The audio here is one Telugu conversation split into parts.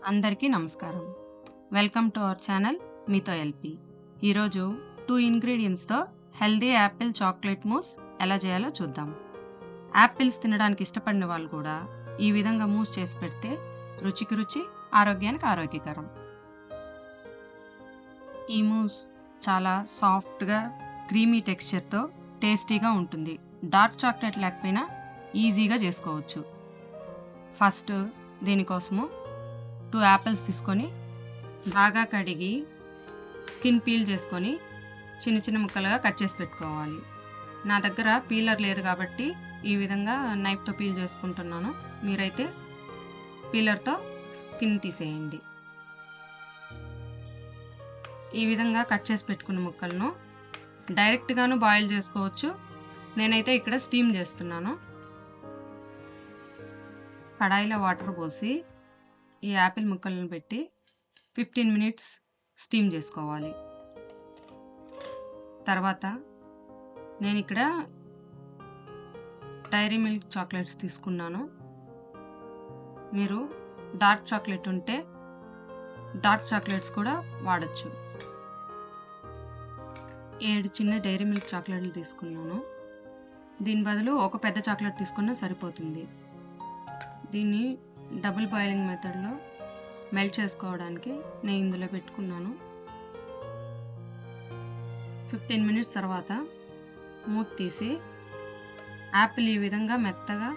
అందరికీ నమస్కారం. వెల్కమ్ టు అవర్ ఛానల్ మీతో ఎల్పి. ఈరోజు 2 ఇంగ్రీడియెంట్స్‌తో హెల్తీ యాపిల్ చాక్లెట్ మూస్ ఎలా చేయాలో చూద్దాం. యాపిల్స్ తినడానికి ఇష్టపడిన వాళ్ళు కూడా ఈ విధంగా మూస్ చేసి పెడితే రుచికి రుచి, ఆరోగ్యానికి ఆరోగ్యకరం. ఈ మూస్ చాలా సాఫ్ట్‌గా, క్రీమీ టెక్స్చర్‌తో టేస్టీగా ఉంటుంది. డార్క్ చాక్లెట్ లేకపోయినా ఈజీగా చేసుకోవచ్చు. ఫస్ట్ దీనికోసము 2 యాపిల్స్ తీసుకొని బాగా కడిగి స్కిన్ పీల్ చేసుకొని చిన్న చిన్న ముక్కలుగా కట్ చేసి పెట్టుకోవాలి. నా దగ్గర పీలర్ లేదు కాబట్టి ఈ విధంగా నైఫ్‌తో పీల్ చేసుకుంటున్నాను. మీరైతే పీలర్‌తో స్కిన్ తీసేయండి. ఈ విధంగా కట్ చేసి పెట్టుకున్న ముక్కలను డైరెక్ట్‌గాను బాయిల్ చేసుకోవచ్చు. నేనైతే ఇక్కడ స్టీమ్ చేస్తున్నాను. కడాయిలో వాటర్ పోసి ఈ యాపిల్ ముక్కలను పెట్టి 15 మినిట్స్ స్టీమ్ చేసుకోవాలి. తర్వాత నేనిక్కడ డైరీ మిల్క్ చాక్లెట్స్ తీసుకున్నాను. మీరు డార్క్ చాక్లెట్ ఉంటే డార్క్ చాక్లెట్స్ కూడా వాడొచ్చు. 7 చిన్న డైరీ మిల్క్ చాక్లెట్లు తీసుకున్నాను. దీని బదులు ఒక పెద్ద చాక్లెట్ తీసుకున్నా సరిపోతుంది. దీన్ని డబుల్ బాయిలింగ్ మెథడ్‌లో మెల్ట్ చేసుకోవడానికి నేను ఇందులో పెట్టుకున్నాను. 15 మినిట్స్ తర్వాత మూత తీసి యాపిల్ ఈ విధంగా మెత్తగా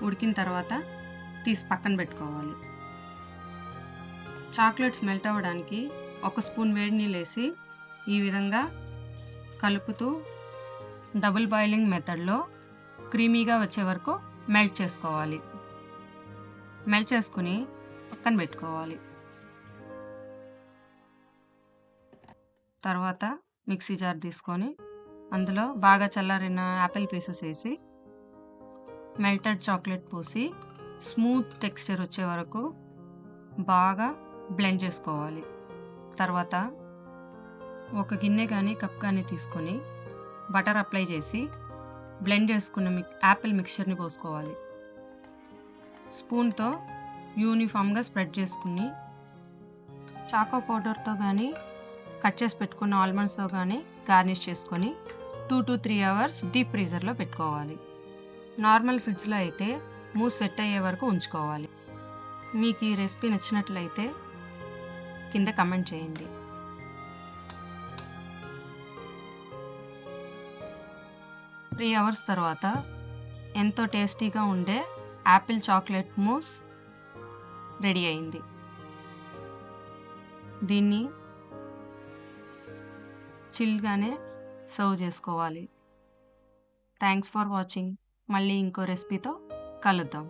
ఉడికిన తర్వాత తీసి పక్కన పెట్టుకోవాలి. చాక్లెట్స్ మెల్ట్ అవ్వడానికి ఒక స్పూన్ వేడి నీళ్ళేసి ఈ విధంగా కలుపుతూ డబుల్ బాయిలింగ్ మెథడ్‌లో క్రీమీగా వచ్చే వరకు మెల్ట్ చేసుకోవాలి. మెల్ట్ చేసుకుని పక్కన పెట్టుకోవాలి. తర్వాత మిక్సీ జార్ తీసుకొని అందులో బాగా చల్లారిన యాపిల్ పీసెస్ వేసి మెల్టెడ్ చాక్లెట్ పోసి స్మూత్ టెక్స్చర్ వచ్చే వరకు బాగా బ్లెండ్ చేసుకోవాలి. తర్వాత ఒక గిన్నె కానీ కప్ కానీ తీసుకొని బటర్ అప్లై చేసి బ్లెండ్ చేసుకున్న యాపిల్ మిక్చర్ని పోసుకోవాలి. స్పూన్తో యూనిఫామ్గా స్ప్రెడ్ చేసుకుని చాకో పౌడర్తో కానీ కట్ చేసి పెట్టుకున్న ఆల్మండ్స్తో కానీ గార్నిష్ చేసుకొని 2 to 3 అవర్స్ డీప్ ఫ్రీజర్లో పెట్టుకోవాలి. నార్మల్ ఫ్రిడ్జ్లో అయితే మూస్ సెట్ అయ్యే వరకు ఉంచుకోవాలి. మీకు ఈ రెసిపీ నచ్చినట్లయితే కింద కమెంట్ చేయండి. 3 అవర్స్ తర్వాత ఎంతో టేస్టీగా ఉండే యాపిల్ చాక్లెట్ మూస్ రెడీ అయింది. దీన్ని చిల్గానే సర్వ్ చేసుకోవాలి. Thanks for watching. మళ్ళీ ఇంకో రెసిపీతో కలుద్దాం.